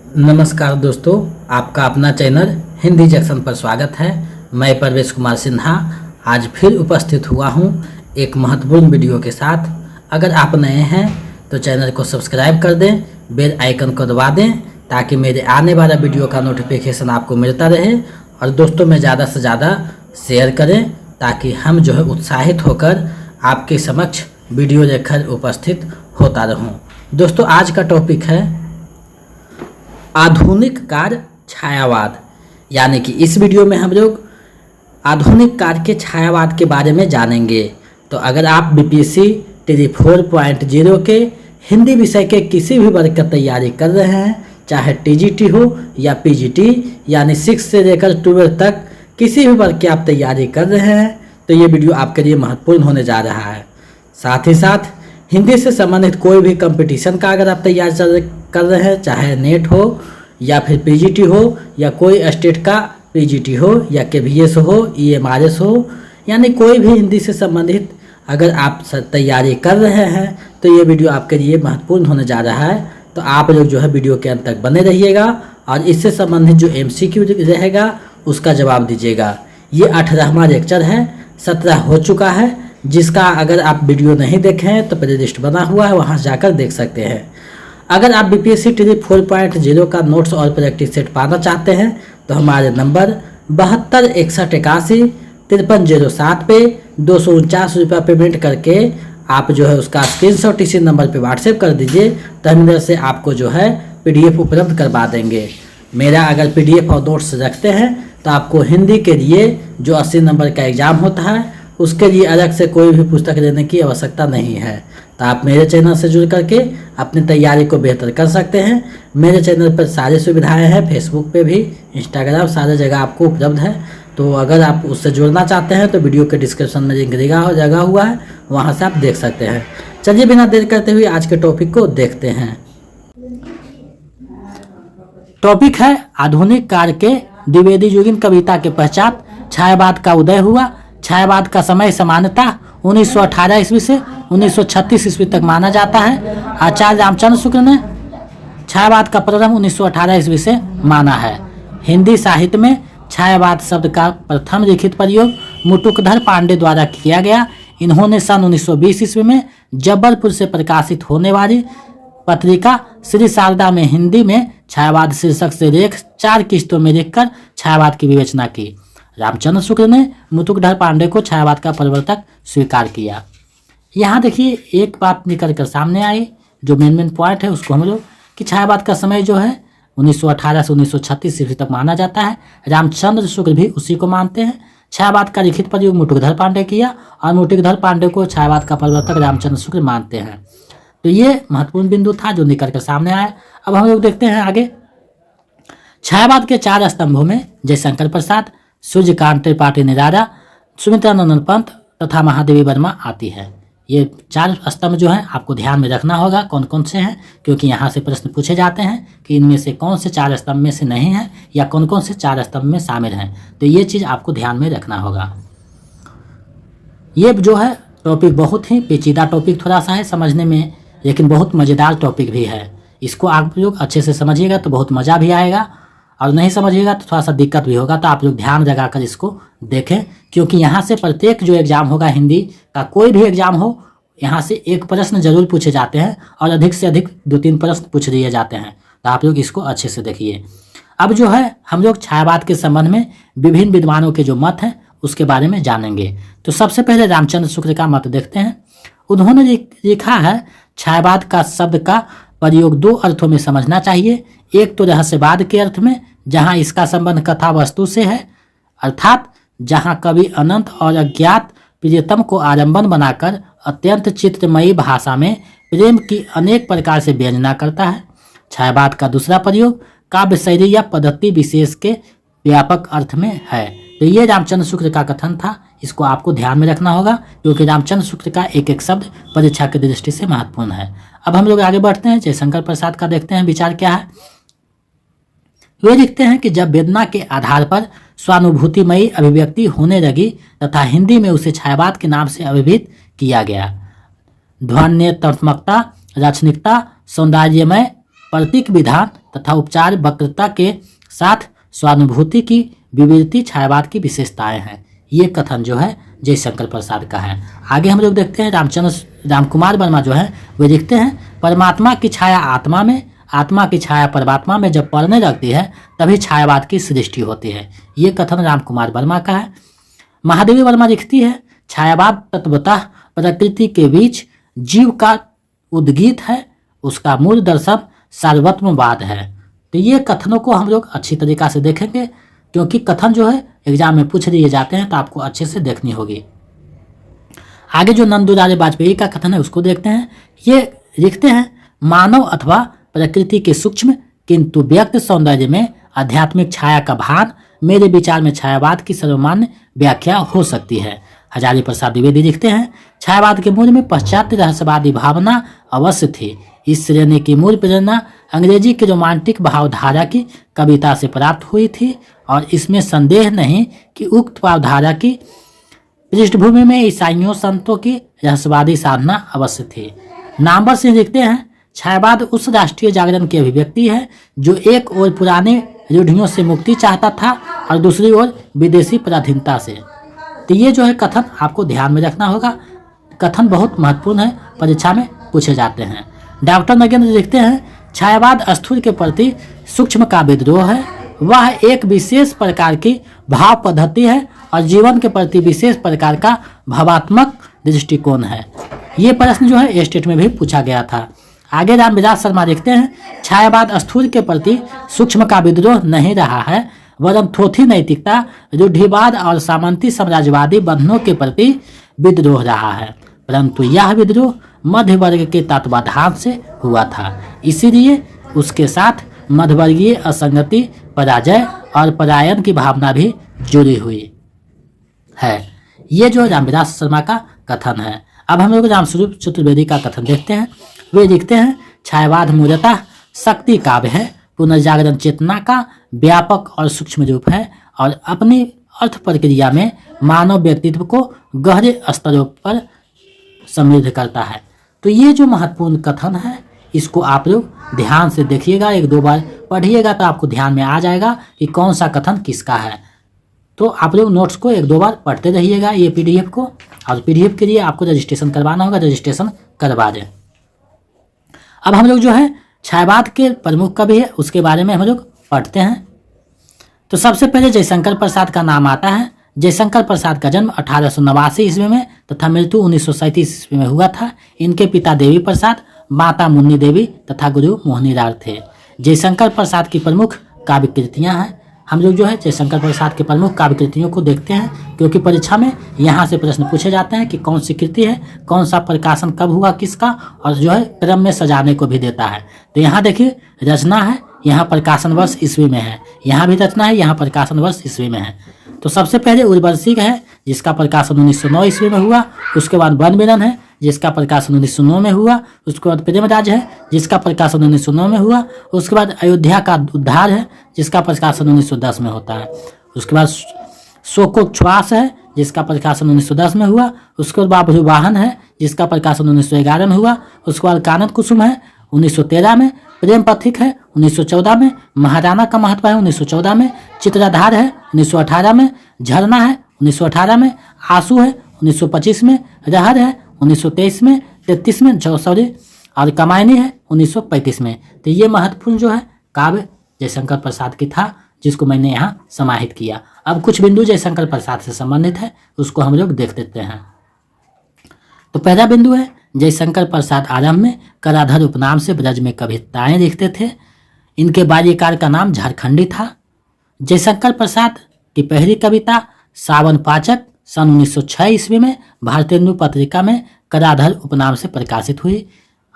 नमस्कार दोस्तों, आपका अपना चैनल हिंदी जंक्शन पर स्वागत है। मैं परवेश कुमार सिन्हा आज फिर उपस्थित हुआ हूं एक महत्वपूर्ण वीडियो के साथ। अगर आप नए हैं तो चैनल को सब्सक्राइब कर दें, बेल आइकन को दबा दें ताकि मेरे आने वाला वीडियो का नोटिफिकेशन आपको मिलता रहे। और दोस्तों में ज़्यादा से ज़्यादा शेयर करें ताकि हम जो है उत्साहित होकर आपके समक्ष वीडियो लेकर उपस्थित होता रहूं। दोस्तों आज का टॉपिक है आधुनिक कार छायावाद, यानी कि इस वीडियो में हम लोग आधुनिक कार के छायावाद के बारे में जानेंगे। तो अगर आप बीपीएससी 4.0 के हिंदी विषय के किसी भी वर्ग का तैयारी कर रहे हैं, चाहे टीजीटी हो या पीजीटी यानी 6 से लेकर 12 तक किसी भी वर्ग की आप तैयारी कर रहे हैं, तो ये वीडियो आपके लिए महत्वपूर्ण होने जा रहा है। साथ ही साथ हिंदी से संबंधित कोई भी कंपटीशन का अगर आप तैयारी कर रहे हैं, चाहे नेट हो या फिर पीजीटी हो या कोई स्टेट का पीजीटी हो या केवीएस हो, ईएमआरएस हो, यानी कोई भी हिंदी से संबंधित अगर आप तैयारी कर रहे हैं तो ये वीडियो आपके लिए महत्वपूर्ण होने जा रहा है। तो आप लोग जो है वीडियो के अंत तक बने रहिएगा और इससे संबंधित जो एमसीक्यू रहेगा उसका जवाब दीजिएगा। ये 18वां लेक्चर है, 17 हो चुका है, जिसका अगर आप वीडियो नहीं देखे हैं तो प्ले लिस्ट बना हुआ है, वहाँ जाकर देख सकते हैं। अगर आप बीपीएससी 4.0 का नोट्स और प्रैक्टिस सेट पाना चाहते हैं तो हमारे नंबर 72 61 81 5307 पे 249 रुपया पेमेंट करके आप जो है उसका स्क्रीनशॉट इसी नंबर पे व्हाट्सएप कर दीजिए, तो हम इधर से आपको जो है पीडीएफ उपलब्ध करवा देंगे। मेरा अगर पीडीएफ और नोट्स रखते हैं तो आपको हिंदी के लिए जो 80 नंबर का एग्ज़ाम होता है उसके लिए अलग से कोई भी पुस्तक लेने की आवश्यकता नहीं है। तो आप मेरे चैनल से जुड़ करके अपनी तैयारी को बेहतर कर सकते हैं। मेरे चैनल पर सारी सुविधाएं हैं, फेसबुक पे भी, इंस्टाग्राम, सारे जगह आपको उपलब्ध है। तो अगर आप उससे जुड़ना चाहते हैं तो वीडियो के डिस्क्रिप्शन में लिंक लगा हुआ है, वहाँ से आप देख सकते हैं। चलिए बिना देर करते हुए आज के टॉपिक को देखते हैं। टॉपिक है आधुनिक काल के द्विवेदी युगीन कविता के पश्चात छायावाद का उदय हुआ। छायावाद का समय सामान्यतः 1918 ईस्वी से 1936 ईस्वी तक माना जाता है। आचार्य रामचंद्र शुक्ल ने छायावाद का प्रारंभ 1918 ईस्वी से माना है। हिंदी साहित्य में छायावाद शब्द का प्रथम लिखित प्रयोग मुटुकधर पांडे द्वारा किया गया। इन्होंने सन 1920 ईस्वी में जबलपुर से प्रकाशित होने वाली पत्रिका श्री शारदा में हिंदी में छायावाद शीर्षक से लेख 4 किस्तों में लिखकर छायावाद की विवेचना की। रामचंद्र शुक्ल ने मुटुकधर पांडे को छायावाद का प्रवर्तक स्वीकार किया। यहाँ देखिए एक बात निकल कर सामने आई, जो मेन पॉइंट है उसको हम लोग कि छायावाद का समय जो है 1918 से 1936 ईस्वी तक माना जाता है। रामचंद्र शुक्ल भी उसी को मानते हैं। छायावाद का लिखित प्रयोग मुटुकधर पांडे किया और मुटुकधर पांडे को छायावाद का प्रवर्तक रामचंद्र शुक्ल मानते हैं। तो ये महत्वपूर्ण बिंदु था जो निकल कर सामने आया। अब हम लोग देखते हैं आगे। छायावाद के 4 स्तंभों में जयशंकर प्रसाद, सूर्यकांत त्रिपाठी निराला, सुमित्रानंद पंत तथा महादेवी वर्मा आती है। ये 4 स्तंभ जो हैं आपको ध्यान में रखना होगा कौन कौन से हैं, क्योंकि यहाँ से प्रश्न पूछे जाते हैं कि इनमें से कौन से 4 स्तंभ में से नहीं है या कौन कौन से 4 स्तंभ में शामिल हैं। तो ये चीज़ आपको ध्यान में रखना होगा। ये जो है टॉपिक बहुत ही पेचीदा टॉपिक थोड़ा सा है समझने में, लेकिन बहुत मज़ेदार टॉपिक भी है। इसको आप लोग अच्छे से समझिएगा तो बहुत मज़ा भी आएगा, और नहीं समझिएगा तो थोड़ा सा दिक्कत भी होगा। तो आप लोग ध्यान लगाकर इसको देखें, क्योंकि यहाँ से प्रत्येक जो एग्ज़ाम होगा, हिंदी का कोई भी एग्ज़ाम हो, यहाँ से एक प्रश्न जरूर पूछे जाते हैं और अधिक से अधिक 2-3 प्रश्न पूछ लिए जाते हैं। तो आप लोग इसको अच्छे से देखिए। अब जो है हम लोग छायावाद के संबंध में विभिन्न विद्वानों के जो मत हैं उसके बारे में जानेंगे। तो सबसे पहले रामचंद्र शुक्ल का मत देखते हैं। उन्होंने लिखा है छायावाद का शब्द का प्रयोग 2 अर्थों में समझना चाहिए। एक तो रहस्यवाद के अर्थ में, जहाँ इसका संबंध कथा वस्तु से है, अर्थात जहाँ कवि अनंत और अज्ञात प्रियतम को आलंबन बनाकर अत्यंत चित्रमयी भाषा में प्रेम की अनेक प्रकार से व्यंजना करता है। छायावाद का दूसरा प्रयोग काव्य शैली या पद्धति विशेष के व्यापक अर्थ में है। तो ये रामचंद्र शुक्ल का कथन था, इसको आपको ध्यान में रखना होगा, क्योंकि रामचंद्र शुक्ल का एक एक शब्द परीक्षा की दृष्टि से महत्वपूर्ण है। अब हम लोग आगे बढ़ते हैं। जयशंकर प्रसाद का देखते हैं विचार क्या है। वे लिखते हैं कि जब वेदना के आधार पर स्वानुभूतिमयी अभिव्यक्ति होने लगी तथा हिंदी में उसे छायावाद के नाम से अभिहित किया गया, ध्वन्यात्मकता, रचनिकता, सौंदर्यमय प्रतीक विधान तथा उपचार वक्रता के साथ स्वानुभूति की विविधता छायावाद की विशेषताएं हैं। ये कथन जो है जयशंकर प्रसाद का है। आगे हम लोग देखते हैं रामकुमार वर्मा जो है वे लिखते हैं, परमात्मा की छाया आत्मा में, आत्मा की छाया परमात्मा में जब पड़ने लगती है तभी छायावाद की सृष्टि होती है। ये कथन रामकुमार वर्मा का है। महादेवी वर्मा लिखती है, छायावाद तत्वतः प्रकृति के बीच जीव का उद्गीत है, उसका मूल दर्शन सार्वत्मवाद है। तो ये कथनों को हम लोग अच्छी तरीका से देखेंगे, क्योंकि कथन जो है एग्जाम में पूछ लिए जाते हैं तो आपको अच्छे से देखनी होगी। आगे जो नंदुलाल वाजपेयी का कथन है उसको देखते हैं। ये लिखते हैं, मानव अथवा प्रकृति के सूक्ष्म किंतु व्यक्त सौंदर्य में आध्यात्मिक छाया का भान मेरे विचार में छायावाद की सर्वमान्य व्याख्या हो सकती है। हजारी प्रसाद द्विवेदी लिखते हैं, छायावाद के मूल में पाश्चात्य रहस्यवादी भावना अवश्य थी। इस श्रेणी की मूल प्रेरणा अंग्रेजी की रोमांटिक भावधारा की कविता से प्राप्त हुई थी और इसमें संदेह नहीं कि उक्त भावधारा की पृष्ठभूमि में ईसाइयों संतों की रहस्यवादी साधना अवश्य थी। नामवर सिंह लिखते हैं, छायावाद उस राष्ट्रीय जागरण की अभिव्यक्ति है जो एक ओर पुराने रूढ़ियों से मुक्ति चाहता था और दूसरी ओर विदेशी पराधीनता से। तो ये जो है कथन आपको ध्यान में रखना होगा। कथन बहुत महत्वपूर्ण है, परीक्षा में पूछे जाते हैं। डॉक्टर नगेंद्र लिखते हैं, छायावाद स्थूल के प्रति सूक्ष्म का विद्रोह है। वह एक विशेष प्रकार की भाव पद्धति है और जीवन के प्रति विशेष प्रकार का भावात्मक दृष्टिकोण है। ये प्रश्न जो है स्टेट में भी पूछा गया था। आगे रामविलास शर्मा लिखते हैं, छायावाद स्थूल के प्रति सूक्ष्म का विद्रोह नहीं रहा है, वरन थोथी नैतिकता, रूढ़िवाद और सामंती साम्राज्यवादी बंधनों के प्रति विद्रोह रहा है, परंतु यह विद्रोह मध्य वर्ग के तत्वाधान से हुआ था। इसीलिए उसके साथ मध्यवर्गीय असंगति, पराजय और पलायन की भावना भी जुड़ी हुई है। ये जो रामविलास शर्मा का कथन है। अब हम लोग रामस्वरूप चतुर्वेदी का कथन देखते हैं। वे लिखते हैं, छायावाद मूलतः शक्ति काव्य है, पुनर्जागरण चेतना का व्यापक और सूक्ष्म रूप है और अपनी अर्थ प्रक्रिया में मानव व्यक्तित्व को गहरे स्तरों पर समृद्ध करता है। तो ये जो महत्वपूर्ण कथन है इसको आप लोग ध्यान से देखिएगा, एक दो बार पढ़िएगा तो आपको ध्यान में आ जाएगा कि कौन सा कथन किसका है। तो आप लोग नोट्स को एक दो बार पढ़ते रहिएगा ये पीडीएफ को, और पीडीएफ के लिए आपको रजिस्ट्रेशन करवाना होगा, रजिस्ट्रेशन करवा दें। अब हम लोग जो है छायावाद के प्रमुख कवि है उसके बारे में हम लोग पढ़ते हैं। तो सबसे पहले जयशंकर प्रसाद का नाम आता है। जयशंकर प्रसाद का जन्म 1889 ईस्वी में तथा मृत्यु 1937 ईस्वी में हुआ था। इनके पिता देवी प्रसाद, माता मुन्नी देवी तथा गुरु मोहनीलाल थे। जयशंकर प्रसाद की प्रमुख काव्य कृतियाँ हैं। हम लोग जो है जयशंकर प्रसाद के प्रमुख काव्य कृतियों को देखते हैं, क्योंकि परीक्षा में यहाँ से प्रश्न पूछे जाते हैं कि कौन सी कृति है, कौन सा प्रकाशन कब हुआ किसका, और जो है क्रम में सजाने को भी देता है। तो यहाँ देखिए रचना है, यहाँ प्रकाशन वर्ष ईस्वी में है, यहाँ भी रचना है, यहाँ प्रकाशन वर्ष ईस्वी में है। तो सबसे पहले उर्वशी है जिसका प्रकाशन 1909 ईस्वी में हुआ। उसके बाद वन मिलन है जिसका प्रकाशन 1909 में हुआ। उसके बाद प्रेमराज है जिसका प्रकाशन 1909 में हुआ। उसके बाद अयोध्या का उद्धार है जिसका प्रकाशन 1910 में होता है। उसके बाद शोकोच्छ्वास है जिसका प्रकाशन 1910 में हुआ। उसके बाद बाबुवाहन है जिसका प्रकाशन 1911 में हुआ। उसके बाद कानन कुसुम है 1913 में। प्रेम पथिक है 1914 में। महाराणा का महत्व है 1914 में। चित्राधार है 1918 में। झरना है 1918 में। आंसू है 1925 में। रहर है 1923 में, 33 में सॉरी, और कमायनी है 1935 में। तो ये महत्वपूर्ण जो है काव्य जयशंकर प्रसाद की था, जिसको मैंने यहाँ समाहित किया। अब कुछ बिंदु जयशंकर प्रसाद से संबंधित है, उसको हम लोग देख लेते हैं। तो पहला बिंदु है जयशंकर प्रसाद आरंभ में कराधर उपनाम से ब्रज में कविताएं लिखते थे। इनके बाल्यकाल का नाम झारखंडी था। जयशंकर प्रसाद की पहली कविता सावन पाचक सन 1906 ईस्वी में भारतेंदु पत्रिका में कराधर उपनाम से प्रकाशित हुई।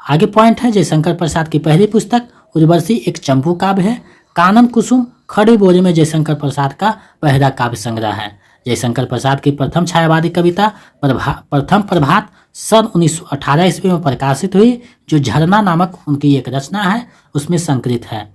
आगे पॉइंट है जयशंकर प्रसाद की पहली पुस्तक उर्वशी एक चंपू काव्य है। कानन कुसुम खड़ी बोरी में जयशंकर प्रसाद का पहला काव्य संग्रह है। जयशंकर प्रसाद की प्रथम छायावादी कविता प्रथम प्रभात सन 1918 ईस्वी में प्रकाशित हुई, जो झरना नामक उनकी एक रचना है उसमें संकलित है।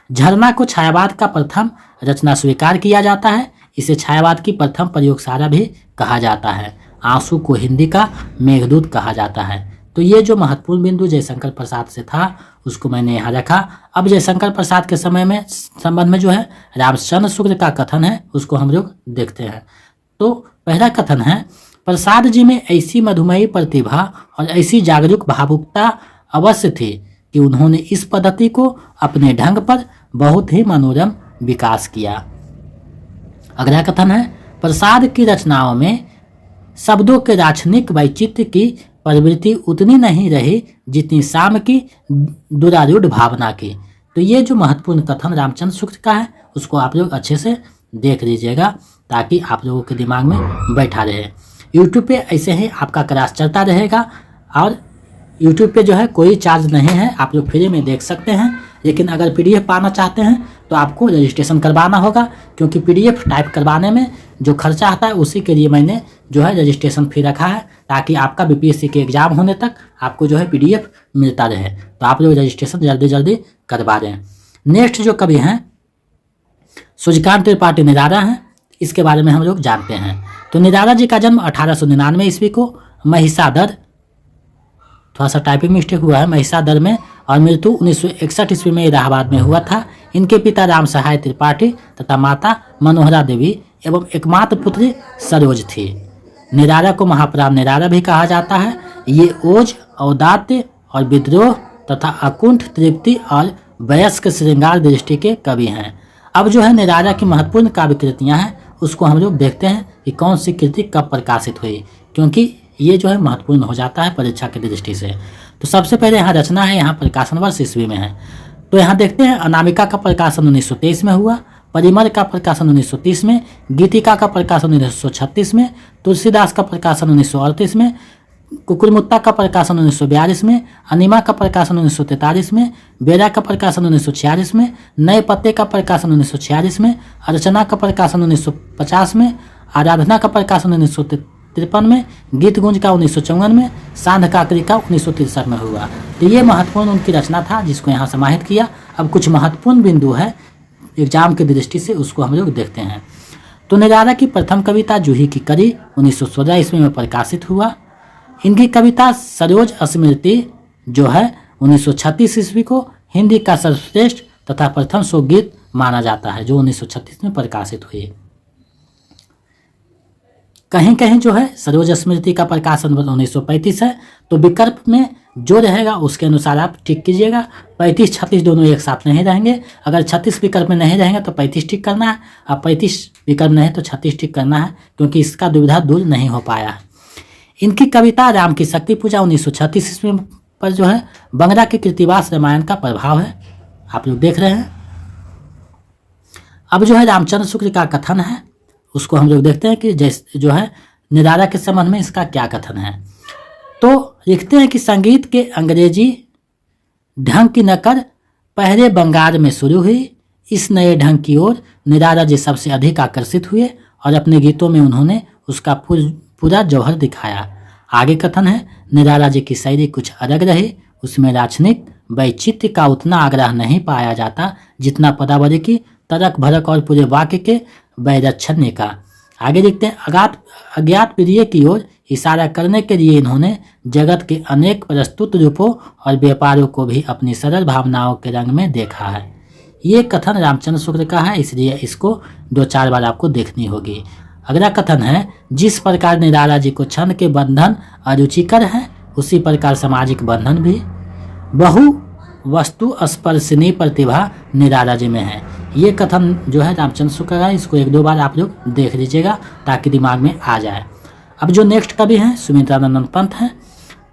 झरना को छायावाद का प्रथम रचना स्वीकार किया जाता है। इसे छायावाद की प्रथम प्रयोगशाला भी कहा जाता है। आंसू को हिंदी का मेघदूत कहा जाता है। तो ये जो महत्वपूर्ण बिंदु जयशंकर प्रसाद से था उसको मैंने यहाँ रखा। अब जयशंकर प्रसाद के समय में संबंध में जो है रामचंद्र शुक्ल का कथन है उसको हम लोग देखते हैं। तो पहला कथन है, प्रसाद जी में ऐसी मधुमेही प्रतिभा और ऐसी जागरूक भावुकता अवश्य थी कि उन्होंने इस पद्धति को अपने ढंग पर बहुत ही मनोरम विकास किया। अगला कथन है, प्रसाद की रचनाओं में शब्दों के राक्षनिक वैचित्र्य की प्रवृत्ति उतनी नहीं रही जितनी शाम की दुरारूढ़ भावना की। तो ये जो महत्वपूर्ण कथन रामचंद्र शुक्ल का है उसको आप लोग अच्छे से देख लीजिएगा ताकि आप लोगों के दिमाग में बैठा रहे। यूट्यूब पे ऐसे ही आपका क्लास चलता रहेगा और यूट्यूब पे जो है कोई चार्ज नहीं है, आप लोग फ्री में देख सकते हैं। लेकिन अगर पीडीएफ पाना चाहते हैं तो आपको रजिस्ट्रेशन करवाना होगा, क्योंकि पीडीएफ टाइप करवाने में जो खर्चा आता है उसी के लिए मैंने जो है रजिस्ट्रेशन फी रखा है, ताकि आपका बीपीएससी के एग्जाम होने तक आपको जो है पीडीएफ मिलता रहे। तो आप लोग रजिस्ट्रेशन जल्दी जल्दी करवा दें। नेक्स्ट जो कवि हैं सूर्यकांत त्रिपाठी निराला हैं, इसके बारे में हम लोग जानते हैं। तो निराला जी का जन्म 1899 ईस्वी को महिसादर, थोड़ा सा टाइपिंग मिस्टेक हुआ है, महिसादर में, और मृत्यु 1961 ईस्वी में इलाहाबाद में हुआ था। इनके पिता राम सहाय त्रिपाठी तथा माता मनोहरा देवी एवं एकमात्र पुत्री सरोज थी। निराला को महाप्राण निराला भी कहा जाता है। ये ओज, औदात्य और विद्रोह तथा अकुंठ तृप्ति और वयस्क श्रृंगार दृष्टि के कवि हैं। अब जो है निराला की महत्वपूर्ण काव्य कृतियाँ हैं उसको हम लोग देखते हैं कि कौन सी कृति कब प्रकाशित हुई, क्योंकि ये जो है महत्वपूर्ण हो जाता है परीक्षा की दृष्टि से। तो सबसे पहले यहाँ रचना है, यहाँ प्रकाशन वर्ष ईस्वी में है। तो यहाँ देखते हैं अनामिका का प्रकाशन 1923 में हुआ, परिमल का प्रकाशन 1930 में, गीतिका का प्रकाशन 1936 में, तुलसीदास का प्रकाशन 1938 में, कुकुरमुत्ता का प्रकाशन 1942 में, अनिमा का प्रकाशन 1943 में, बेरा का प्रकाशन 1946 में, नए पत्ते का प्रकाशन 1946 में, अर्चना का प्रकाशन 1950 में, आराधना का प्रकाशन 1953 में, गीत गुंज का 1954 में, सांध काकरी का 1963 में हुआ। तो ये महत्वपूर्ण उनकी रचना था जिसको यहाँ समाहित किया। अब कुछ महत्वपूर्ण बिंदु है एग्जाम की दृष्टि से, उसको हम लोग देखते हैं। तो निराला की प्रथम कविता जूही की करी 1916 ईस्वी में प्रकाशित हुआ। इनकी कविता सरोज स्मृति जो है 1936 ईस्वी को हिंदी का सर्वश्रेष्ठ तथा प्रथम शोकगीत माना जाता है, जो 1936 में प्रकाशित हुई। कहीं कहीं जो है सरोज स्मृति का प्रकाशन 1935 है। तो विकल्प में जो रहेगा उसके अनुसार आप टिक कीजिएगा। 35-36 दोनों एक साथ नहीं रहेंगे। अगर 36 विकल्प में नहीं रहेंगे तो 35 टिक करना है, अब 35 विकल्प नहीं तो 36 टिक करना है, क्योंकि इसका दुविधा दूर नहीं हो पाया है। इनकी कविता राम की शक्ति पूजा 1936 ईस्वी पर जो है बंगरा के कृतिवास रामायण का प्रभाव है, आप लोग देख रहे हैं। अब जो है रामचंद्र शुक्ल का कथन है उसको हम लोग देखते हैं कि जैसे जो है निराला के संबंध में इसका क्या कथन है। तो लिखते हैं कि संगीत के अंग्रेजी ढंग की नकल पहले बंगाल में शुरू हुई। इस नए ढंग की ओर निराला जी सबसे अधिक आकर्षित हुए और अपने गीतों में उन्होंने उसका पूरा जौहर दिखाया। आगे कथन है, निराला जी की शैली कुछ अलग रही, उसमें राक्षनिक वैचित्र्य का उतना आग्रह नहीं पाया जाता जितना पदावली की तड़क भड़क और पूरे वाक्य के वैरक्षण्य का। आगे देखते हैं, अज्ञात प्रिय की ओर इशारा करने के लिए इन्होंने जगत के अनेक प्रस्तुत रूपों और व्यापारों को भी अपनी सरल भावनाओं के रंग में देखा है। ये कथन रामचंद्र शुक्ल का है, इसलिए इसको 2-4 बार आपको देखनी होगी। अगला कथन है, जिस प्रकार निराला जी को छंद के बंधन अरुचिकर है उसी प्रकार सामाजिक बंधन भी बहु वस्तु स्पर्शनीय प्रतिभा निराला जी में है। ये कथन जो है रामचंद्र शुक्ल का है, इसको 1-2 बार आप लोग देख लीजिएगा ताकि दिमाग में आ जाए। अब जो नेक्स्ट कवि हैं सुमित्रानंद पंत हैं।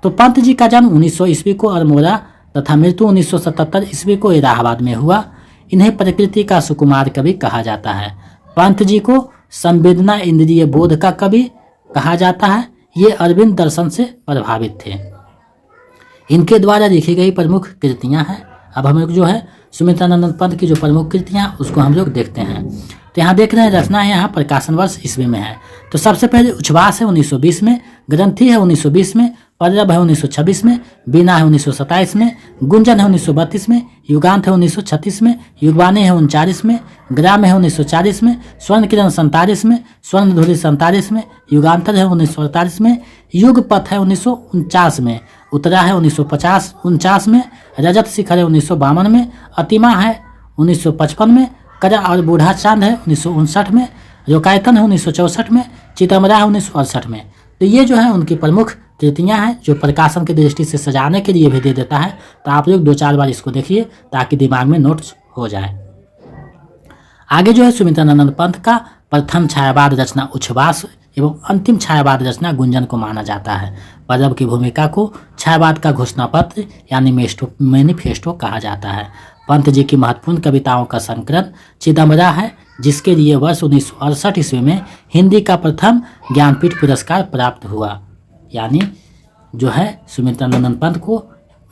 तो पंत जी का जन्म 1900 ईस्वी को अल्मोड़ा तथा मृत्यु 1977 ईस्वी को इलाहाबाद में हुआ। इन्हें प्रकृति का सुकुमार कवि कहा जाता है। पंत जी को संवेदना इंद्रिय बोध का कवि कहा जाता है। ये अरविंद दर्शन से प्रभावित थे। इनके द्वारा लिखी गई प्रमुख कृतियां हैं। अब हम लोग जो है सुमित्रानंद पंत की जो प्रमुख कृतियां उसको हम लोग देखते हैं। तो यहाँ देख रहे हैं रचना है, यहाँ प्रकाशन वर्ष ईस्वी में है। तो सबसे पहले उच्छ्वास है 1920 में, ग्रंथि है 1920 में, पल्लव है 1926 में, बीना है 1927 में, गुंजन है 1932 में, युगांत है 1936 में, युगवाणी है 39 में, ग्राम है 1940 में, स्वर्ण किरण 47 में, स्वर्णधुरी 47 में, युगांतर है 1948 में, युग पथ है 1949 में, उत्तरा है 1949 में, रजत शिखर है 1952 में, अतिमा है 1955 में, करा और बूढ़ा चांद है 1959 में, रोकायतन है 1964 में, चितमरा है 1968 में। तो ये जो है उनकी प्रमुख कृतियाँ हैं जो प्रकाशन की दृष्टि से सजाने के लिए भी दे देता है। तो आप लोग 2-4 बार इसको देखिए ताकि दिमाग में नोट्स हो जाए। आगे जो है सुमित्रानंद पंत का प्रथम छायावाद रचना उच्छ्वास एवं अंतिम छायावाद रचना गुंजन को माना जाता है। पदव की भूमिका को छायावाद का घोषणा पत्र यानी मैनिफेस्टो कहा जाता है। पंत जी की महत्वपूर्ण कविताओं का संकलन चिदम्बरा है, जिसके लिए वर्ष 1968 ईस्वी में हिंदी का प्रथम ज्ञानपीठ पुरस्कार प्राप्त हुआ। यानी जो है सुमित्रानंद पंत को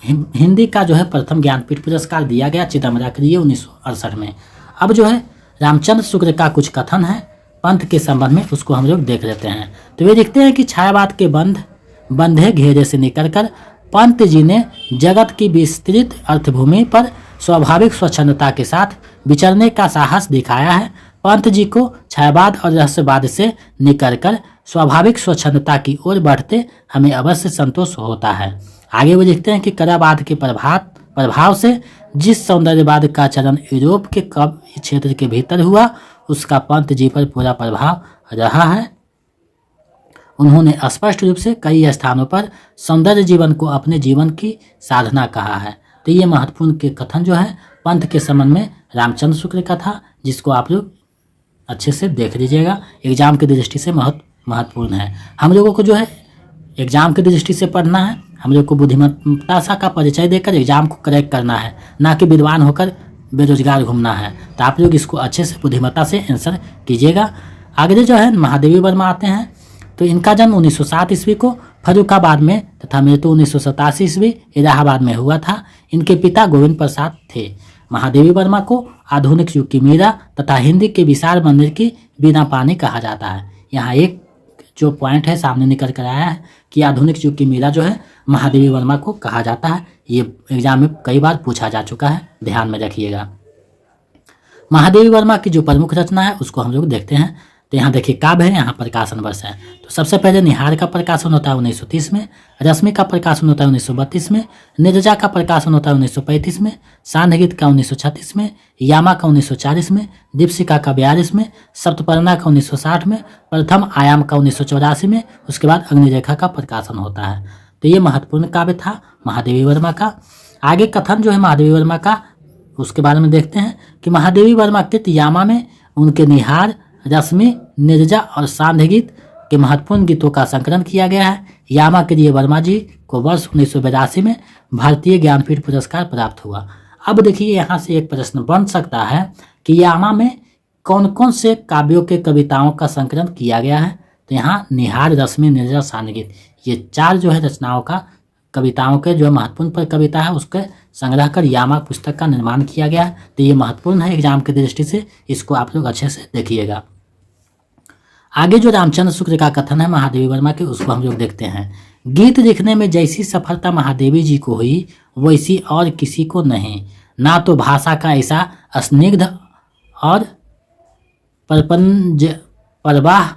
हिंदी का जो है प्रथम ज्ञानपीठ पुरस्कार दिया गया चिदम्बरा के लिए 1968 में। अब जो है रामचंद्र शुक्ल का कुछ कथन है पंत के संबंध में, उसको हम लोग देख लेते हैं। तो वे लिखते हैं कि छायावाद के बंधे घेरे से निकलकर पंत जी ने जगत की विस्तृत अर्थभूमि पर स्वाभाविक स्वच्छंदता के साथ विचरने का साहस दिखाया है। पंत जी को छायावाद और रहस्यवाद से निकलकर स्वाभाविक स्वच्छंदता की ओर बढ़ते हमें अवश्य संतोष होता है। आगे वो लिखते हैं कि कलावाद के प्रभाव से जिस सौंदर्यवाद का चलन यूरोप के कवि क्षेत्र के भीतर हुआ, उसका पंत जी पर पूरा प्रभाव रहा है। उन्होंने स्पष्ट रूप से कई स्थानों पर सौंदर्य जीवन को अपने जीवन की साधना कहा है। तो ये महत्वपूर्ण के कथन जो है पंत के संबंध में रामचंद्र शुक्ल का था, जिसको आप लोग अच्छे से देख लीजिएगा, एग्जाम की दृष्टि से महत्वपूर्ण है। हम लोगों को जो है एग्जाम की दृष्टि से पढ़ना है, हम लोग को बुद्धिमत्ता का परिचय देकर एग्जाम को करेक्ट करना है, ना कि विद्वान होकर बेरोजगार घूमना है। तो आप लोग इसको अच्छे से बुद्धिमत्ता से आंसर कीजिएगा। आगे जो है महादेवी वर्मा आते हैं। तो इनका जन्म 1907 ईस्वी को फर्रुखाबाद में तथा मृत्यु 1987 ईस्वी इलाहाबाद में हुआ था। इनके पिता गोविंद प्रसाद थे। महादेवी वर्मा को आधुनिक युग की मीरा तथा हिंदी के विशाल मंदिर की बीना पानी कहा जाता है। यहाँ एक जो पॉइंट है सामने निकल कर आया है कि आधुनिक युग की मीरा जो है महादेवी वर्मा को कहा जाता है। ये एग्जाम में कई बार पूछा जा चुका है, ध्यान में रखिएगा। महादेवी वर्मा की जो प्रमुख रचना है उसको हम लोग देखते हैं। तो यहाँ देखिए काव्य है, यहाँ प्रकाशन वर्ष है। तो सबसे पहले निहार का प्रकाशन होता है 1930 में, रश्मि का प्रकाशन होता है 1932 में, नीरजा का प्रकाशन होता है 1935 में, सांध्य का 1936 में, यामा का 1940 में, दीपशिखा का 42 में, सप्तपर्णा का 1960 में, प्रथम आयाम का 1984 में, उसके बाद अग्निरेखा का प्रकाशन होता है। तो ये महत्वपूर्ण काव्य था महादेवी वर्मा का। आगे कथन जो है महादेवी वर्मा का उसके बारे में देखते हैं कि महादेवी वर्मा कृत यामा में उनके निहार, रश्मि, नीरजा और सांध्य गीत के महत्वपूर्ण गीतों का संकलन किया गया है। यामा के लिए वर्मा जी को वर्ष 1982 में भारतीय ज्ञानपीठ पुरस्कार प्राप्त हुआ। अब देखिए यहाँ से एक प्रश्न बन सकता है कि यामा में कौन कौन से काव्यों के कविताओं का संकलन किया गया है। तो यहाँ निहार, रश्मि, नीरजा, सांध्य गीत, ये 4 जो है रचनाओं का कविताओं के जो महत्वपूर्ण पर कविता है उसके संग्रह कर यामा पुस्तक का निर्माण किया गया है। तो ये महत्वपूर्ण है एग्जाम की दृष्टि से, इसको आप लोग अच्छे से देखिएगा। आगे जो रामचंद्र शुक्ल का कथन है महादेवी वर्मा के, उसको हम लोग देखते हैं। गीत लिखने में जैसी सफलता महादेवी जी को हुई वैसी और किसी को नहीं। ना तो भाषा का ऐसा स्निग्ध और प्रवाह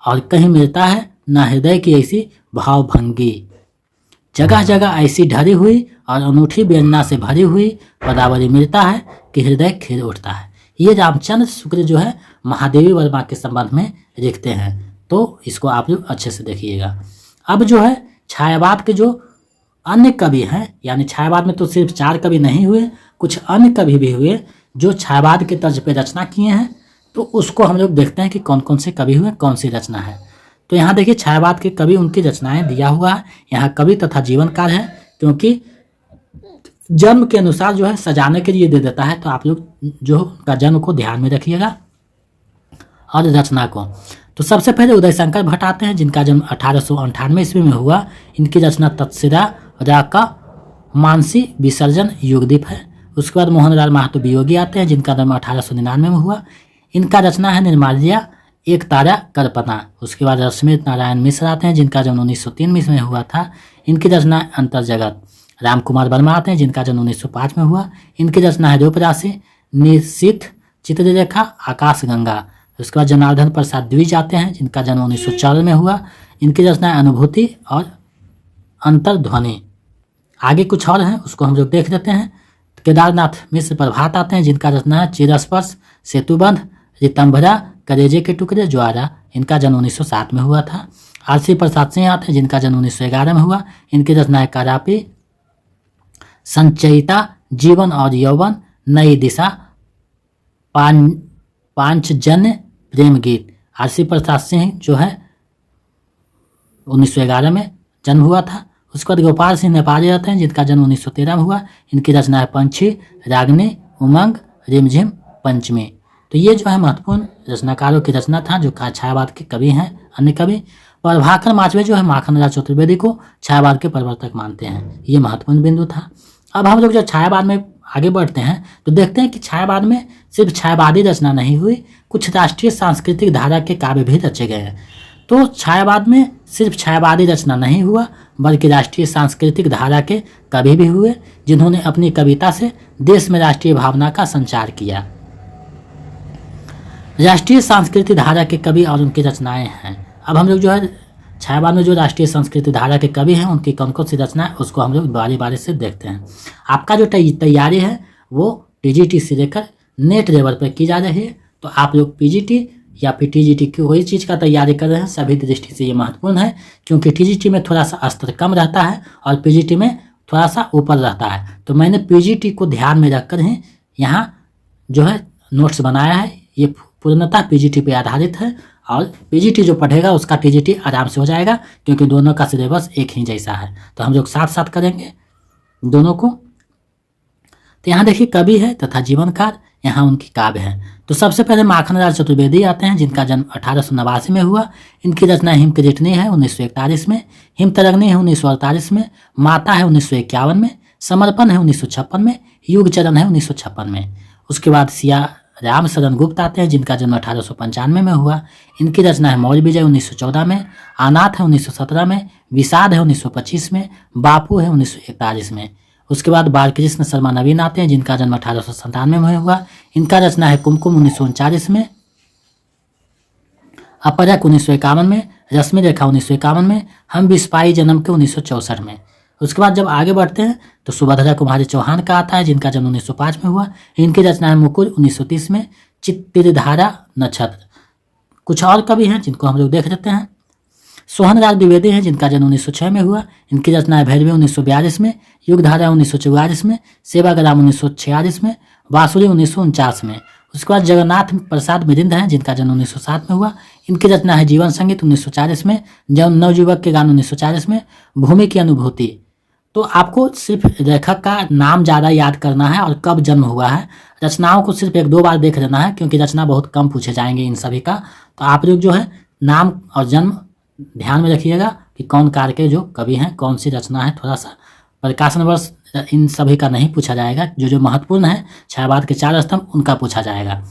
और कहीं मिलता है, ना हृदय की ऐसी भावभंगी। जगह जगह ऐसी ढरी हुई और अनूठी व्यंजना से भरी हुई पदावली मिलता है कि हृदय खिल उठता है। ये रामचंद्र शुक्ल जो है महादेवी वर्मा के संबंध में लिखते हैं। तो इसको आप लोग अच्छे से देखिएगा। अब जो है छायावाद के जो अन्य कवि हैं, यानी छायावाद में तो सिर्फ 4 कवि नहीं हुए, कुछ अन्य कवि भी हुए जो छायावाद के तर्ज पे रचना किए हैं। तो उसको हम लोग देखते हैं कि कौन कौन से कवि हुए, कौन सी रचना है। तो यहाँ देखिए छायावाद के कवि, उनकी रचनाएं दिया हुआ है। यहाँ कवि तथा जीवन काल है, क्योंकि जन्म के अनुसार जो है सजाने के लिए दे देता है। तो आप लोग जो का जन्म को ध्यान में रखिएगा और रचना को। तो सबसे पहले उदय शंकर भट्ट आते हैं, जिनका जन्म 1898 ईस्वी में हुआ। इनकी रचना तत्सिदा रा का मानसी विसर्जन युगदीप है। उसके बाद मोहनलाल महतो वियोगी आते हैं, जिनका जन्म 1899 में हुआ। इनका रचना है निर्माल्या एक तारा कल्पना। उसके बाद रश्मित नारायण मिश्र आते हैं, जिनका जन्म 1903 में हुआ था। इनकी रचना अंतर जगत। राम कुमार वर्मा आते हैं, जिनका जन्म 1905 में हुआ। इनकी रचना है रूपराशि, निशिथ, चित्ररेखा, आकाश गंगा। उसके बाद जनार्दन प्रसाद द्विज आते हैं, जिनका जन्म 1904 में हुआ। इनकी रचना अनुभूति और अंतर्ध्वनि। आगे कुछ और है, उसको हम लोग देख लेते हैं। केदारनाथ मिश्र प्रभात आते हैं, जिनका रचना है चिरस्पर्श, सेतुबंध, ऋतंभरा, कलेजे के टुकड़े, ज्वारा। इनका जन्म 1907 में हुआ था। आरसी प्रसाद सिंह आते हैं, जिनका जन्म 1911 में हुआ। इनकी रचना है कारापी, संचयिता, जीवन और यौवन, नई दिशा, पांचजन्य, प्रेम गीत। आरसी प्रसाद सिंह जो है 1911 में जन्म हुआ था। उसके बाद गोपाल सिंह नेपाली आते हैं, जिनका जन्म 1913 में हुआ। इनकी रचना है पंछी, रागनी, उमंग, रिमझिम, पंचमी। तो ये जो है महत्वपूर्ण रचनाकारों की रचना था, जो छायावाद के कवि हैं। अन्य कवि प्रभाकर माचवे जो है माखनलाल चतुर्वेदी को छायावाद के प्रवर्तक मानते हैं। ये महत्वपूर्ण बिंदु था। अब हम लोग जब छायावाद में आगे बढ़ते हैं तो देखते हैं कि छायावाद में सिर्फ छायावादी रचना नहीं हुई, कुछ राष्ट्रीय सांस्कृतिक धारा के काव्य भी रचे गए हैं। तो छायावाद में सिर्फ छायावादी रचना नहीं हुआ, बल्कि राष्ट्रीय सांस्कृतिक धारा के कवि भी हुए, जिन्होंने अपनी कविता से देश में राष्ट्रीय भावना का संचार किया। राष्ट्रीय सांस्कृतिक धारा के कवि और उनकी रचनाएं हैं। अब हम लोग जो है छायावाद में जो राष्ट्रीय संस्कृति धारा के कवि हैं, उनकी कौन कौन सी रचना है, उसको हम लोग बारी बारी से देखते हैं। आपका जो तैयारी है वो टीजीटी से लेकर नेट लेवल पर की जा रही है। तो आप लोग पीजीटी या फिर टीजीटी की कोई चीज़ का तैयारी कर रहे हैं, सभी दृष्टि से ये महत्वपूर्ण है, क्योंकि टीजीटी में थोड़ा सा स्तर कम रहता है और पीजीटी में थोड़ा सा ऊपर रहता है। तो मैंने पीजीटी को ध्यान में रखकर ही यहाँ जो है नोट्स बनाया है। ये पूर्णतः पीजीटी पे आधारित है और पीजीटी जो पढ़ेगा उसका टीजीटी आराम से हो जाएगा, क्योंकि दोनों का सिलेबस एक ही जैसा है। तो हम लोग साथ साथ करेंगे दोनों को। तो यहाँ देखिए कवि है तथा जीवनकार, यहाँ उनकी काव्य है। तो सबसे पहले माखनलाल चतुर्वेदी आते हैं, जिनका जन्म 1889 में हुआ। इनकी रचना हिम किरीटनी है 1941 में, हिमतरंगिणी है 1948 में, माता है 1951 में, समर्पण है 1956 में, युग चरण है 1956 में। उसके बाद सिया राम शरण गुप्त आते हैं, जिनका जन्म 1895 में हुआ। इनकी रचना है मौर्य विजय 1914 में, अनाथ है 1917 में, विषाद है 1925 में, बापू है 1941 में। उसके बाद बालकृष्ण शर्मा नवीन आते हैं, जिनका जन्म 1897 में हुआ। इनका रचना है कुमकुम 1939 में, अपरक 1951 में, रश्मि रेखा 1951 में, हम विस्पाई जन्म के 1964 में। उसके बाद जब आगे बढ़ते हैं तो सुभद्रा कुमारी चौहान का आता है, जिनका जन्म 1905 में हुआ। इनकी रचना है मुकुल 1930 में, चित्तिरधारा, नक्षत्र। कुछ और कवि हैं जिनको हम लोग देख लेते हैं। सोहनलाल द्विवेदी हैं, जिनका जन्म 1906 में हुआ। इनकी रचना है भैरवी 1942 में, युगधारा 1944 में, सेवाग्राम 1946 में, बांसुरी 1949 में। उसके बाद जगन्नाथ प्रसाद मिरिंद हैं, जिनका जन्म 1907 में हुआ। इनकी रचना है जीवन संगीत 1940 में, नवयुवक के गान 1940 में, भूमि की अनुभूति। तो आपको सिर्फ लेखक का नाम ज़्यादा याद करना है और कब जन्म हुआ है। रचनाओं को सिर्फ 1-2 बार देख लेना है, क्योंकि रचना बहुत कम पूछे जाएंगे इन सभी का। तो आप लोग जो है नाम और जन्म ध्यान में रखिएगा कि कौन कार के जो कवि हैं, कौन सी रचना है। थोड़ा सा प्रकाशन वर्ष इन सभी का नहीं पूछा जाएगा, जो महत्वपूर्ण है छायावाद के 4 स्तंभ उनका पूछा जाएगा।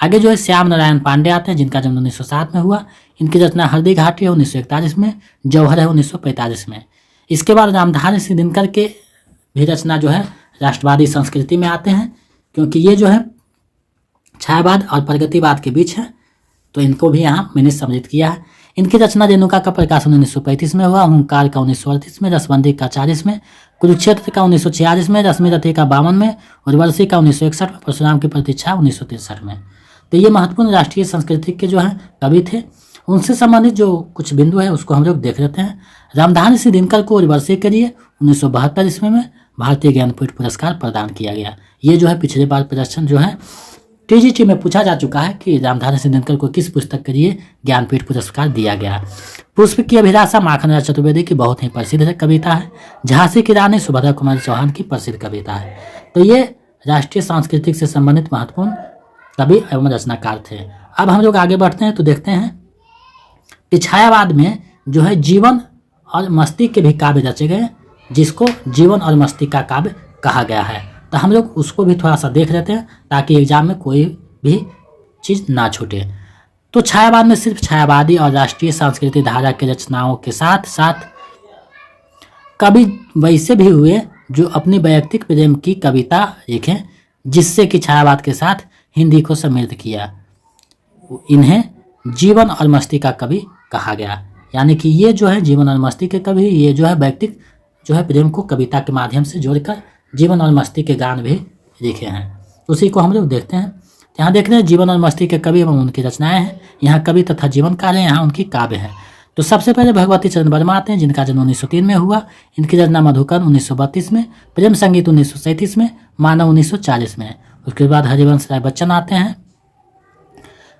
आगे जो है श्याम नारायण पांडे आते हैं, जिनका जन्म 1907 में हुआ। इनकी रचना हल्दी घाटी है 1941 में, जौहर है 1945 में। इसके बाद रामधारी सिंह दिनकर के भी रचना जो है राष्ट्रवादी संस्कृति में आते हैं, क्योंकि ये जो है छायावाद और प्रगतिवाद के बीच है। तो इनको भी यहाँ मैंने सम्मिलित किया है। इनकी रचना रेणुका का प्रकाशन 1935 में हुआ, ओंकार का 1938 में, रसबंदी का 40 में, कुरुक्षेत्र का 1946 में, रश्मि रथी का 52 में, उर्वशी का 1961 में, परशुराम की प्रतीक्षा 1963 में। तो ये महत्वपूर्ण राष्ट्रीय संस्कृति के जो है कवि थे। उनसे संबंधित जो कुछ बिंदु है उसको हम लोग देख लेते हैं। रामधारी सिंह दिनकर को उर्वशी के लिए 1972 ईस्वी में भारतीय ज्ञानपीठ पुरस्कार प्रदान किया गया। ये जो है पिछले बार प्रदर्शन जो है टीजीटी में पूछा जा चुका है कि रामधारी सिंह दिनकर को किस पुस्तक के लिए ज्ञानपीठ पुरस्कार दिया गया। पुष्प की अभिलाषा माखनलाल चतुर्वेदी की बहुत ही प्रसिद्ध कविता है। झांसी की रानी सुभद्रा कुमारी चौहान की प्रसिद्ध कविता है। तो ये राष्ट्रीय सांस्कृतिक से संबंधित महत्वपूर्ण कवि एवं रचनाकार थे। अब हम लोग आगे बढ़ते हैं तो देखते हैं कि छायावाद में जो है जीवन और मस्ती के भी काव्य रचे गए, जिसको जीवन और मस्ती का काव्य कहा गया है। तो हम लोग उसको भी थोड़ा सा देख लेते हैं, ताकि एग्जाम में कोई भी चीज़ ना छूटे। तो छायावाद में सिर्फ छायावादी और राष्ट्रीय सांस्कृतिक धारा की रचनाओं के साथ साथ कवि वैसे भी हुए जो अपनी वैयक्तिक प्रेम की कविता लिखें, जिससे कि छायावाद के साथ हिंदी को समृद्ध किया। इन्हें जीवन और मस्ती का कवि कहा गया। यानी कि ये जो है जीवन और मस्ती के कवि, ये जो है वैयक्तिक जो है प्रेम को कविता के माध्यम से जोड़कर जीवन और मस्ती के गान भी लिखे हैं। उसी को हम लोग देखते हैं। यहाँ देख रहे हैं जीवन और मस्ती के कवि एवं उनकी रचनाएं हैं। यहाँ कवि तथा जीवनकार हैं, यहाँ उनकी काव्य है। तो सबसे पहले भगवती चरण वर्मा आते हैं, जिनका जन्म 1903 में हुआ। इनकी रचना मधुकर 1932 में, प्रेम संगीत 1937 में, मानव 1940 में। उसके बाद हरिवंश राय बच्चन आते हैं,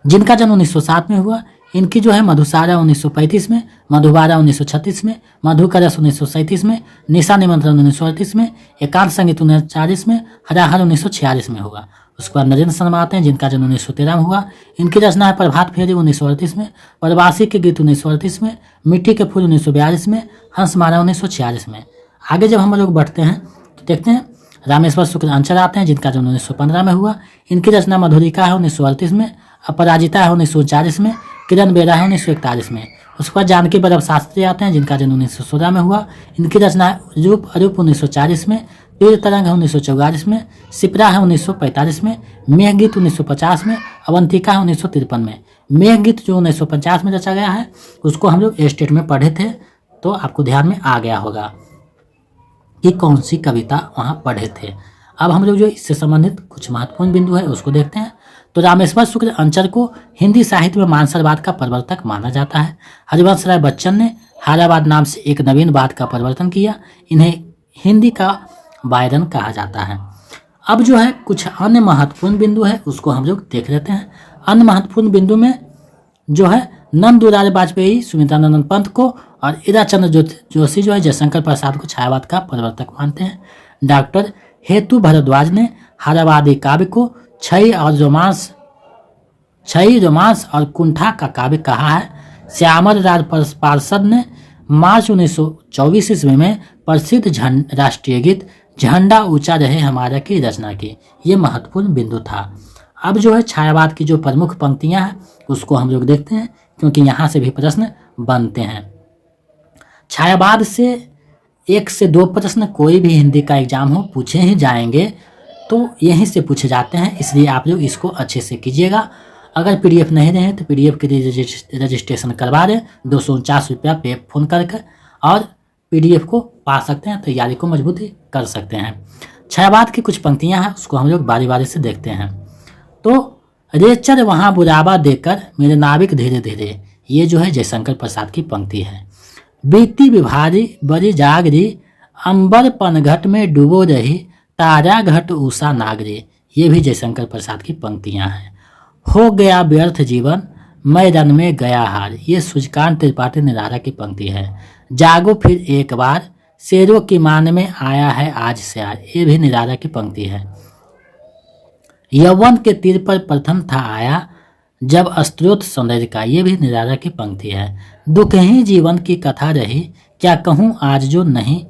जिनका जन्म 1907 में हुआ। इनकी जो है मधुसारा 1935 में, मधुबारा 1936 में, मधुकरस 1937 में, निशा निमंत्रण 1938 में, एकांत संगीत 1940 में, हराहर 1946 में हुआ। उसके बाद नरेंद्र शर्मा आते हैं, जिनका जन्म 1913 में हुआ। इनकी रचना है प्रभात फेरी 1938 में, प्रवासी के गीत 1938 में, मिट्टी के फूल 1942 में, हंसमाला 1946 में। आगे जब हम लोग बढ़ते हैं तो देखते हैं रामेश्वर शुक्ल अंचल आते हैं, जिनका जन्म 1915 में हुआ। इनकी रचना मधुरिका है 1938 में, अपराजिता है 1939 में, किरण बेरा है 1941 में। उसके बाद जानकी बल्लभ शास्त्री आते हैं, जिनका जन्म 1916 में हुआ। इनकी रचना रूप अरूप 1940 में, तीर तरंग है 1944 में, सिपरा है 1945 में, मेघगीत 1950 में, अवंतिका है 1953 में। मेघगीत जो 1950 में रचा गया है उसको हम लोग स्टेट में पढ़े थे, तो आपको ध्यान में आ गया होगा कि कौन सी कविता वहाँ पढ़े थे। अब हम लोग जो इससे संबंधित कुछ महत्वपूर्ण बिंदु है उसको देखते हैं। तो रामेश्वर शुक्ल अंचल को हिंदी साहित्य में मानसरवाद का प्रवर्तक माना जाता है। हरिवंश राय बच्चन ने हारावाद नाम से एक नवीन वाद का प्रवर्तन किया। इन्हें हिंदी का बायरन कहा जाता है। अब जो है कुछ अन्य महत्वपूर्ण बिंदु है उसको हम लोग देख लेते हैं। अन्य महत्वपूर्ण बिंदु में जो है नंद दुलारे वाजपेयी सुमित्रानंद पंत को और ईरा चंद्र जोशी जो है जयशंकर प्रसाद को छायावाद का प्रवर्तक मानते हैं। डॉक्टर हेतु भारद्वाज ने हारावादी काव्य को छई रोमांस और कुंठा का काव्य कहा है। श्यामल राज पार्षद ने मार्च 1924 ईस्वी में प्रसिद्ध राष्ट्रीय गीत झंडा ऊंचा रहे हमारा की रचना की। ये महत्वपूर्ण बिंदु था। अब जो है छायावाद की जो प्रमुख पंक्तियां हैं उसको हम लोग देखते हैं, क्योंकि यहाँ से भी प्रश्न बनते हैं। छायावाद से 1 से 2 प्रश्न कोई भी हिंदी का एग्जाम हो पूछे ही जाएंगे, तो यहीं से पूछे जाते हैं, इसलिए आप लोग इसको अच्छे से कीजिएगा। अगर पीडीएफ नहीं रहे तो पीडीएफ के लिए रजिस्ट्रेशन करवा दें 249 रुपया पे फ़ोन करके, और पीडीएफ को पा सकते हैं, तैयारी को मजबूती कर सकते हैं। छायावाद की कुछ पंक्तियां हैं उसको हम लोग बारी बारी से देखते हैं। तो रेचर वहाँ बुलावा देकर मेरे नाविक धीरे धीरे, ये जो है जयशंकर प्रसाद की पंक्ति है। बीती विभारी बड़ी जागरी, अंबर पनघट में डूबो रही, तारा घट उषा नागरी, ये भी जयशंकर प्रसाद की पंक्तियां हैं। हो गया व्यर्थ जीवन, मैं रन में गया हार, ये सूर्यकांत त्रिपाठी निराला की पंक्ति है। जागो फिर एक बार, शेरों की मान में आया है आज से यार, ये भी निराला की पंक्ति है। यौवन के तीर पर प्रथम था आया, जब स्त्रोत सौंदर्य का, ये भी निराला की पंक्ति है। दुख ही जीवन की कथा रही, क्या कहूँ आज जो नहीं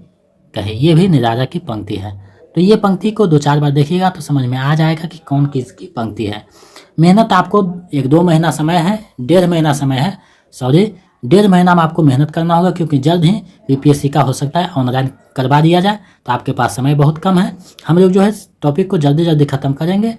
कहे, ये भी निराला की पंक्ति है। तो ये पंक्ति को 2-4 बार देखिएगा तो समझ में आ जाएगा कि कौन किसकी पंक्ति है। मेहनत आपको 1-2 महीना समय है, 1.5 महीना समय है, 1.5 महीना में आपको मेहनत करना होगा, क्योंकि जल्द ही बीपीएससी का हो सकता है ऑनलाइन करवा दिया जाए, तो आपके पास समय बहुत कम है। हम लोग जो है टॉपिक को जल्दी जल्दी खत्म करेंगे।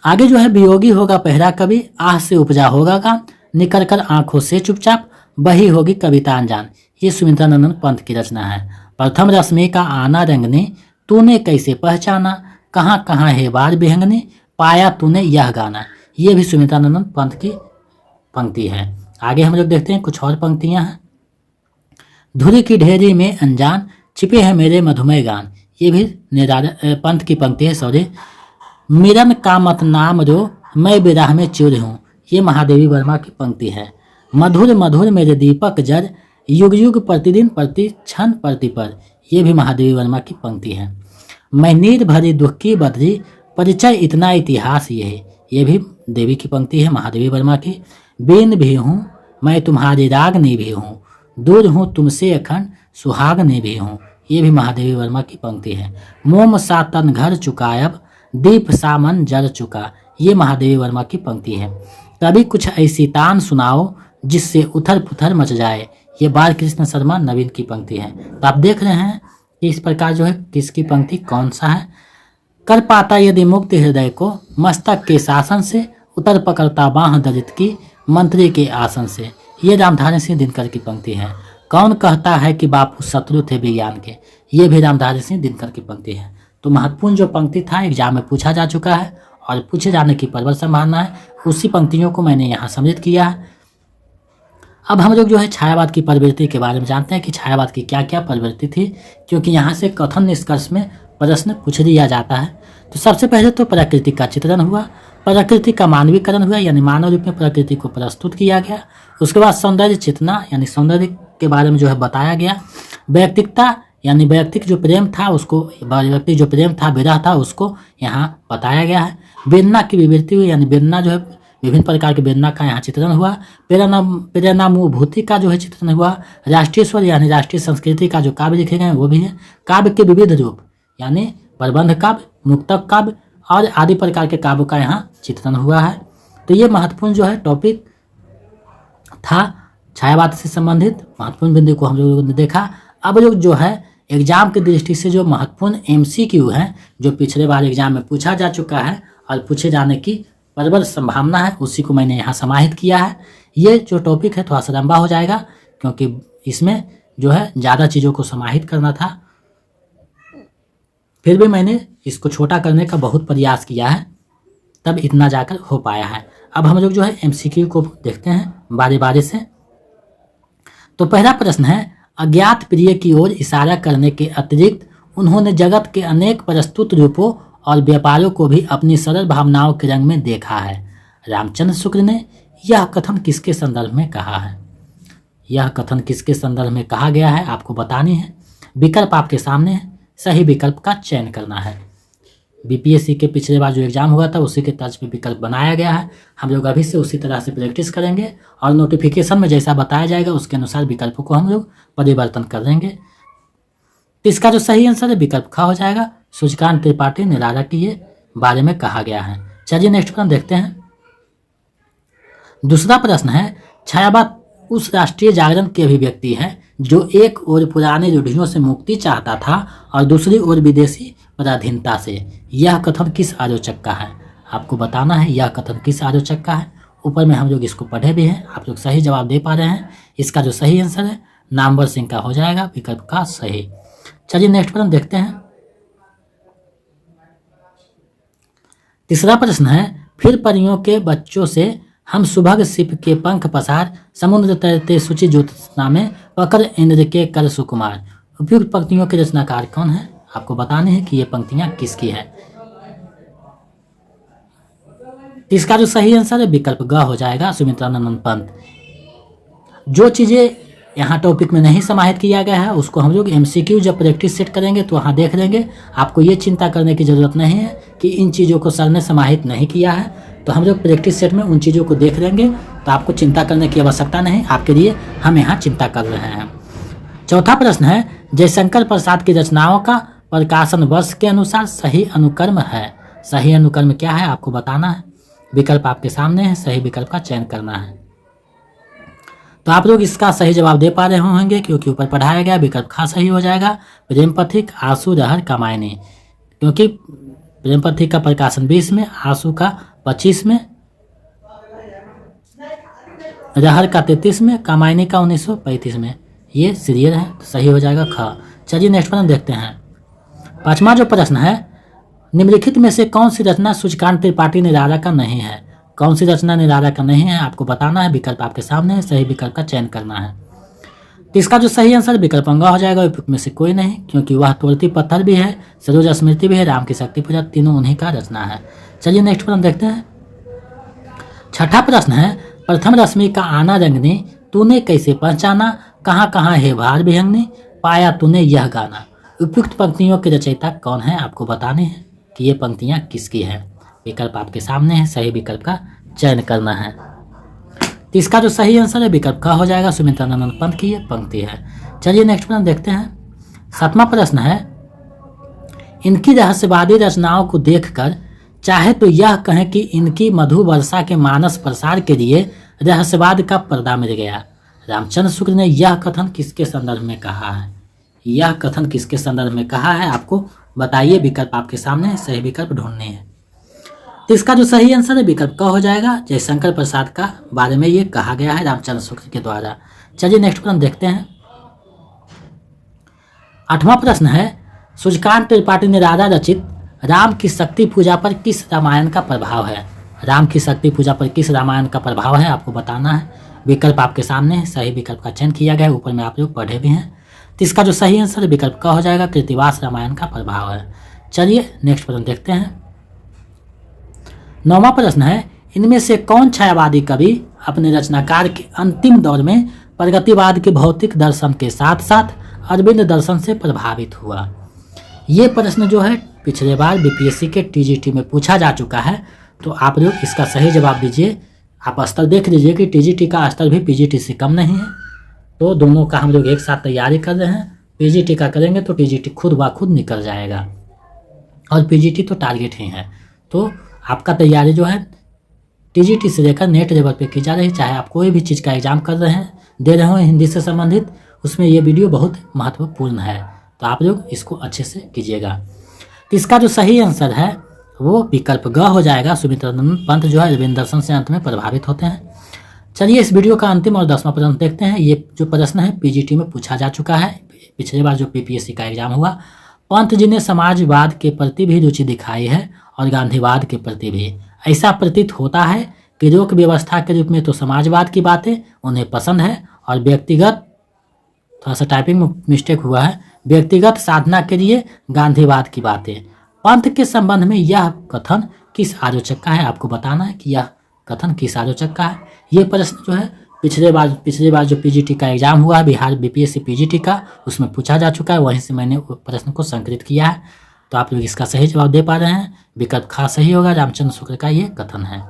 आगे जो है वियोगी होगा पहरा कवि, आह से उपजा होगा गान, निकल कर आंखों से चुपचाप, बही होगी कविता अनजान, ये सुमित्रानंद पंत की रचना है। प्रथम रश्मि का आना रंगने, तूने कैसे पहचाना, कहाँ कहाँ है बार बिहंगने, पाया तूने यह गाना, ये भी सुमित्रानंद पंत की पंक्ति है। आगे हम लोग देखते हैं कुछ और पंक्तियां हैं। धुरी की ढेरी में अनजान, छिपे हैं मेरे मधुमय गान, ये भी पंत की पंक्ति है। मिरन का मत नाम रो, मैं विराह में चूर हूँ, ये महादेवी वर्मा की पंक्ति है। मधुर मधुर मेरे दीपक जर, युग युग प्रतिदिन प्रति क्षण प्रति पर, ये भी महादेवी वर्मा की पंक्ति है। मैं नीर भरी दुख की बदरी, परिचय इतना इतिहास ये भी देवी की पंक्ति है, महादेवी वर्मा की। बीन भी हूँ मैं तुम्हारी रागनी भी हूँ, दूर हूँ तुमसे अखंड सुहागनी भी हूँ, ये भी महादेवी वर्मा की पंक्ति है। मोम सा तन घर चुकायब, दीप सामन जल चुका, ये महादेवी वर्मा की पंक्ति है। कभी कुछ ऐसी तान सुनाओ जिससे उथल पुथल मच जाए, ये बालकृष्ण शर्मा नवीन की पंक्ति है। तो आप देख रहे हैं कि इस प्रकार जो है किसकी पंक्ति कौन सा है। कर पाता यदि मुक्त हृदय को, मस्तक के शासन से, उतर पकड़ता बाह दलित की, मंत्री के आसन से, ये रामधारी सिंह दिनकर की पंक्ति है। कौन कहता है कि बापू शत्रु थे विज्ञान के, ये भी रामधारी सिंह दिनकर की पंक्ति है। तो महत्वपूर्ण जो पंक्ति था एग्जाम में पूछा जा चुका है और पूछे जाने की प्रबल संभावना है, उसी पंक्तियों को मैंने यहाँ सम्मिलित किया है। अब हम लोग जो है छायावाद की प्रवृत्ति के बारे में जानते हैं कि छायावाद की क्या क्या प्रवृत्ति थी, क्योंकि यहाँ से कथन निष्कर्ष में प्रश्न पूछ दिया जाता है। तो सबसे पहले तो प्रकृति का चित्रण हुआ, प्रकृति का मानवीकरण हुआ, यानी मानव रूप में प्रकृति को प्रस्तुत किया गया। उसके बाद सौंदर्य चेतना यानी सौंदर्य के बारे में जो है बताया गया। व्यक्तिकता यानी व्यक्तिक जो प्रेम था उसको, व्यक्ति जो प्रेम था विरह था उसको यहाँ बताया गया है। वेदना की विवृत्ति हुई, यानी वेदना जो है विभिन्न प्रकार की वेदना का यहाँ चित्रण हुआ। प्रेरणानुभूति का जो है चित्रण हुआ। राष्ट्रीय स्वर यानी राष्ट्रीय संस्कृति का जो काव्य लिखे गए हैं वो भी है। काव्य के विविध रूप यानी प्रबंध काव्य, मुक्तक काव्य और आदि प्रकार के काव्य का यहाँ चित्रण हुआ है। तो ये महत्वपूर्ण जो है टॉपिक था छायावाद से संबंधित महत्वपूर्ण बिंदु को हम लोगों ने देखा। अब लोग जो है एग्जाम की दृष्टि से जो महत्वपूर्ण MCQ है जो पिछले बार एग्जाम में पूछा जा चुका है और पूछे जाने की प्रबल संभावना है, उसी को मैंने यहाँ समाहित किया है। ये जो टॉपिक है थोड़ा सा लंबा हो जाएगा क्योंकि इसमें जो है ज़्यादा चीज़ों को समाहित करना था, फिर भी मैंने इसको छोटा करने का बहुत प्रयास किया है, तब इतना जाकर हो पाया है। अब हम लोग जो है MCQ को देखते हैं बारी बारी से। तो पहला प्रश्न है, अज्ञात प्रिय की ओर इशारा करने के अतिरिक्त उन्होंने जगत के अनेक प्रस्तुत रूपों और व्यापारों को भी अपनी सरल भावनाओं के रंग में देखा है। रामचंद्र शुक्ल ने यह कथन किसके संदर्भ में कहा है? यह कथन किसके संदर्भ में कहा गया है आपको बतानी है। विकल्प आपके सामने है, सही विकल्प का चयन करना है। BPSC के पिछले बार जो एग्जाम हुआ था उसी के तर्ज पे विकल्प बनाया गया है। हम लोग अभी से उसी तरह से प्रैक्टिस करेंगे और नोटिफिकेशन में जैसा बताया जाएगा उसके अनुसार विकल्पों को हम लोग परिवर्तन कर देंगे। तो इसका जो सही आंसर है विकल्प ख हो जाएगा। सूर्यकांत त्रिपाठी निराला की ये बारे में कहा गया है। चलिए नेक्स्ट प्रश्न देखते हैं। दूसरा प्रश्न है, छायावाद उस राष्ट्रीय जागरण की अभिव्यक्ति है जो एक ओर पुराने रूढ़ियों से मुक्ति चाहता था और दूसरी ओर विदेशी पराधीनता से। यह कथन किस आलोचक का है? आपको बताना है यह कथन किस आलोचक का है। ऊपर में हम लोग इसको पढ़े भी हैं, आप लोग सही जवाब दे पा रहे हैं। इसका जो सही आंसर है नामवर सिंह का हो जाएगा, विकल्प का सही। चलिए नेक्स्ट प्रश्न देखते हैं। तीसरा प्रश्न है, फिर परियों के बच्चों से हम सुभग सिप के पंख पसार समुद्र तैरते सूची ज्योत्सना में पकड़ इंद्र के कर सुकुमार। उपयुक्त पंक्तियों के रचनाकार कौन है? आपको बताने हैं कि ये पंक्तियां किसकी है। इसका जो सही आंसर है विकल्प ग हो जाएगा, सुमित्रानंद पंत। जो चीजें यहाँ टॉपिक में नहीं समाहित किया गया है उसको हम लोग MCQ जब प्रैक्टिस सेट करेंगे तो वहाँ देख लेंगे। आपको ये चिंता करने की ज़रूरत नहीं है कि इन चीज़ों को सर ने समाहित नहीं किया है, तो हम लोग प्रैक्टिस सेट में उन चीज़ों को देख लेंगे, तो आपको चिंता करने की आवश्यकता नहीं। आपके लिए हम यहाँ चिंता कर रहे हैं। चौथा प्रश्न है, जयशंकर प्रसाद की रचनाओं का प्रकाशन वर्ष के अनुसार सही अनुक्रम है। सही अनुक्रम क्या है आपको बताना है। विकल्प आपके सामने है, सही विकल्प का चयन करना है। तो आप लोग इसका सही जवाब दे पा रहे होंगे क्योंकि ऊपर पढ़ाया गया। विकल्प खा सही हो जाएगा। प्रेम पथिक, आंसू, रहर, कामायनी। क्योंकि प्रेम पथिक का प्रकाशन 20 में, आंसू का 25 में, रहर का 33 में, कामायनी का 1935 में। ये सीरियल है, तो सही हो जाएगा ख। चलिए नेक्स्ट प्रश्न देखते हैं। पांचवा जो प्रश्न है, निम्नलिखित में से कौन सी रचना सूर्यकांत त्रिपाठी निराला का नहीं है? कौन सी रचना निराला का नहीं है आपको बताना है। विकल्प आपके सामने है, सही विकल्प का चयन करना है। तो इसका जो सही आंसर विकल्प अंगा हो जाएगा। उपयुक्त में से कोई नहीं, क्योंकि वह तोड़ती पत्थर भी है, सरोज स्मृति भी है, राम की शक्ति पूजा, तीनों उन्हीं का रचना है। चलिए नेक्स्ट प्रश्न देखते हैं। छठा प्रश्न है, प्रथम रश्मि का आना रंगनी तूने कैसे पहचाना, कहाँ कहाँ है भार विहंगनी, पाया तूने यह गाना। उपयुक्त पंक्तियों के रचयिता कौन है आपको बताने हैं कि ये पंक्तियाँ किसकी है। विकल्प आपके सामने है, सही विकल्प का चयन करना है। तो इसका जो सही आंसर है विकल्प का हो जाएगा, सुमित्रानंद पंत की ये पंक्ति है। चलिए नेक्स्ट प्रश्न देखते हैं। सातवां प्रश्न है, इनकी रहस्यवादी रचनाओं को देखकर चाहे तो यह कहें कि इनकी मधु वर्षा के मानस प्रसार के लिए रहस्यवाद का पर्दा मिल गया। रामचंद्र शुक्ल ने यह कथन किसके संदर्भ में कहा है? यह कथन किसके संदर्भ में कहा है आपको बताइए। विकल्प आपके सामने है, सही विकल्प ढूंढने हैं। तो इसका जो सही आंसर है विकल्प का हो जाएगा। जयशंकर प्रसाद का बारे में ये कहा गया है रामचंद्र शुक्ल के द्वारा। चलिए नेक्स्ट प्रश्न देखते हैं। 8वां प्रश्न है, सूर्यकांत त्रिपाठी ने राधा रचित राम की शक्ति पूजा पर किस रामायण का प्रभाव है? राम की शक्ति पूजा पर किस रामायण का प्रभाव है आपको बताना है। विकल्प आपके सामने है, सही विकल्प का चयन किया गया है, ऊपर में आप लोग पढ़े भी हैं। तो इसका जो सही आंसर विकल्प का हो जाएगा, कृतिवास रामायण का प्रभाव है। चलिए नेक्स्ट प्रश्न देखते हैं। 9वां प्रश्न है, इनमें से कौन छायावादी कवि अपने रचनाकार के अंतिम दौर में प्रगतिवाद के भौतिक दर्शन के साथ साथ अरविंद दर्शन से प्रभावित हुआ? ये प्रश्न जो है पिछले बार बीपीएससी के टीजीटी में पूछा जा चुका है, तो आप लोग इसका सही जवाब दीजिए। आप स्तर देख लीजिए कि टीजीटी का स्तर भी पीजीटी से कम नहीं है, तो दोनों का हम लोग एक साथ तैयारी कर रहे हैं। पीजीटी का करेंगे तो टीजीटी खुद ब खुद निकल जाएगा, और पीजीटी तो टारगेट ही है। तो आपका तैयारी जो है टीजीटी से लेकर नेट लेवल पे की जा रही है। चाहे आप कोई भी चीज़ का एग्जाम कर रहे हैं, दे रहे हो हिंदी से संबंधित, उसमें ये वीडियो बहुत महत्वपूर्ण है, तो आप लोग इसको अच्छे से कीजिएगा। तो इसका जो सही आंसर है वो विकल्प ग हो जाएगा। सुमित्रानंद पंत जो है अरविंद दर्शन से अंत में प्रभावित होते हैं। चलिए इस वीडियो का अंतिम और 10वां प्रश्न देखते हैं। ये जो प्रश्न है पीजीटी में पूछा जा चुका है, पिछले बार जो पीपीएससी का एग्जाम हुआ। पंत जी ने समाजवाद के प्रति भी रुचि दिखाई है और गांधीवाद के प्रति भी। ऐसा प्रतीत होता है कि लोक व्यवस्था के रूप में तो समाजवाद की बातें उन्हें पसंद है, और व्यक्तिगत, थोड़ा सा टाइपिंग में मिस्टेक हुआ है, व्यक्तिगत साधना के लिए गांधीवाद की बातें। पंत के संबंध में यह कथन किस आलोचक का है? आपको बताना है कि यह कथन किस आलोचक का है। ये प्रश्न जो है पिछले बार जो पीजीटी का एग्जाम हुआ है, बिहार बीपीएससी पीजीटी का, उसमें पूछा जा चुका है। वहीं से मैंने प्रश्न को संकलित किया है, तो आप लोग इसका सही जवाब दे पा रहे हैं। विकल्प खा सही होगा, रामचंद्र शुक्ल का ये कथन है।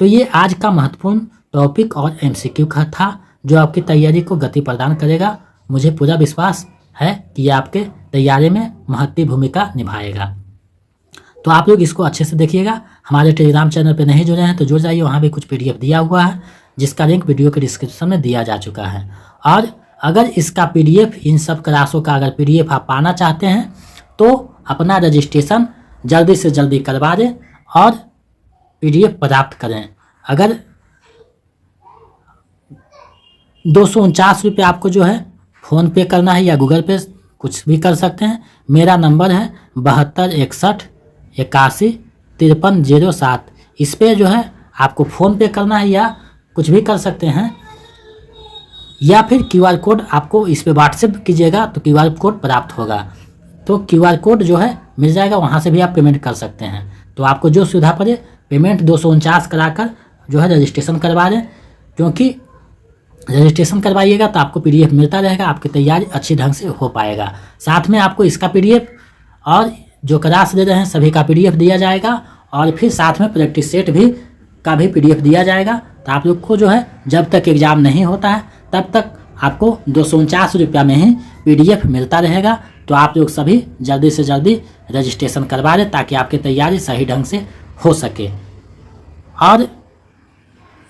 तो ये आज का महत्वपूर्ण टॉपिक और एमसीक्यू का था, जो आपकी तैयारी को गति प्रदान करेगा। मुझे पूरा विश्वास है कि ये आपके तैयारी में महत्वपूर्ण भूमिका निभाएगा। तो आप लोग इसको अच्छे से देखिएगा। हमारे टेलीग्राम चैनल पे नहीं जुड़े हैं तो जुड़ जाइए, वहाँ भी कुछ पीडीएफ दिया हुआ है, जिसका लिंक वीडियो के डिस्क्रिप्शन में दिया जा चुका है। और अगर इसका पीडीएफ, इन सब क्लासों का अगर पीडीएफ आप पाना चाहते हैं तो अपना रजिस्ट्रेशन जल्दी से जल्दी करवा दें और पीडीएफ प्राप्त करें। अगर 249 रुपये आपको जो है फ़ोन पे करना है या गूगल पे, कुछ भी कर सकते हैं। मेरा नंबर है 7261815307। इस पे जो है आपको फ़ोन पे करना है या कुछ भी कर सकते हैं, या फिर क्यूआर कोड आपको इस पे व्हाट्सएप कीजिएगा तो क्यूआर कोड प्राप्त होगा। तो क्यूआर कोड जो है मिल जाएगा, वहाँ से भी आप पेमेंट कर सकते हैं। तो आपको जो सुविधा पड़े, पेमेंट 249 कराकर जो है रजिस्ट्रेशन करवा दें, क्योंकि रजिस्ट्रेशन करवाइएगा तो आपको पीडीएफ मिलता रहेगा, आपकी तैयारी अच्छी ढंग से हो पाएगा। साथ में आपको इसका पीडीएफ और जो क्लास दे रहे हैं सभी का पीडीएफ दिया जाएगा, और फिर साथ में प्रैक्टिस सेट भी का भी पीडीएफ दिया जाएगा। तो आप लोग को जो है जब तक एग्ज़ाम नहीं होता है तब तक आपको 249 रुपया में ही पीडीएफ मिलता रहेगा। तो आप लोग सभी जल्दी से जल्दी रजिस्ट्रेशन करवा लें, ताकि आपकी तैयारी सही ढंग से हो सके। और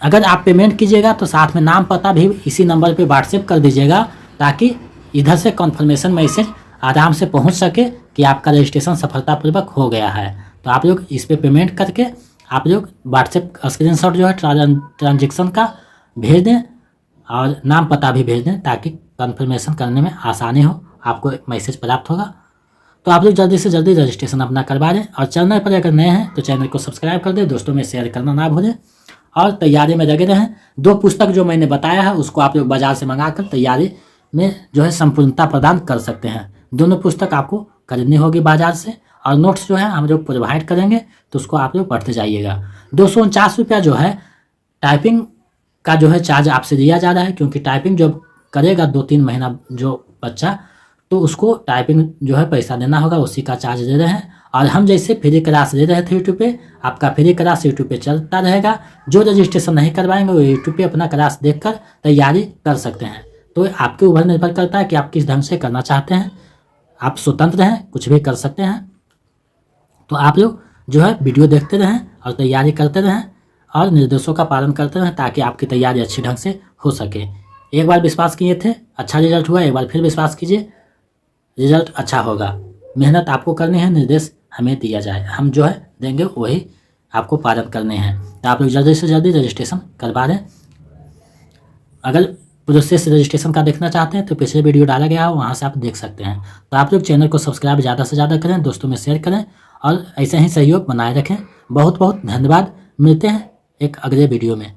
अगर आप पेमेंट कीजिएगा तो साथ में नाम पता भी इसी नंबर पे व्हाट्सएप कर दीजिएगा, ताकि इधर से कन्फर्मेशन मैसेज आराम से पहुंच सके कि आपका रजिस्ट्रेशन सफलतापूर्वक हो गया है। तो आप लोग इस पे पेमेंट करके आप लोग व्हाट्सएप स्क्रीनशॉट जो है ट्रांजेक्शन का भेज दें और नाम पता भी भेज दें, ताकि कन्फर्मेशन करने में आसानी हो, आपको मैसेज प्राप्त होगा। तो आप लोग जल्दी से जल्दी रजिस्ट्रेशन अपना करवा दें, और चैनल पर अगर नए हैं तो चैनल को सब्सक्राइब कर दें, दोस्तों में शेयर करना ना भूलें, और तैयारी में लगे रहें। 2 पुस्तक जो मैंने बताया है उसको आप लोग बाजार से मंगाकर तैयारी में जो है संपूर्णता प्रदान कर सकते हैं। दोनों पुस्तक आपको खरीदनी होगी बाजार से, और नोट्स जो है हम लोग प्रोवाइड करेंगे, तो उसको आप लोग पढ़ते जाइएगा। 249 रुपया जो है टाइपिंग का जो है चार्ज आपसे दिया जा रहा है, क्योंकि टाइपिंग जब करेगा 2-3 महीना जो बच्चा, तो उसको टाइपिंग जो है पैसा देना होगा, उसी का चार्ज दे रहे हैं। और हम जैसे फ्री क्लास दे रहे थे यूट्यूब पे, आपका फ्री क्लास यूट्यूब पे चलता रहेगा। जो रजिस्ट्रेशन नहीं करवाएंगे वो यूट्यूब पे अपना क्लास देखकर तैयारी कर सकते हैं। तो आपके ऊपर निर्भर करता है कि आप किस ढंग से करना चाहते हैं। आप स्वतंत्र हैं, कुछ भी कर सकते हैं। तो आप लोग जो है वीडियो देखते रहें और तैयारी करते रहें, और निर्देशों का पालन करते रहें, ताकि आपकी तैयारी अच्छी ढंग से हो सके। एक बार विश्वास किए थे, अच्छा रिजल्ट हुआ, एक बार फिर विश्वास कीजिए, रिजल्ट अच्छा होगा। मेहनत आपको करनी है, निर्देश हमें दिया जाए, हम जो है देंगे वही आपको पालन करने हैं। तो आप लोग जल्दी से जल्दी रजिस्ट्रेशन करवा दें। अगर वो जो शेष रजिस्ट्रेशन का देखना चाहते हैं तो पिछले वीडियो डाला गया है, वहाँ से आप देख सकते हैं। तो आप लोग चैनल को सब्सक्राइब ज़्यादा से ज़्यादा करें, दोस्तों में शेयर करें और ऐसे ही सहयोग बनाए रखें। बहुत बहुत धन्यवाद। मिलते हैं एक अगले वीडियो में।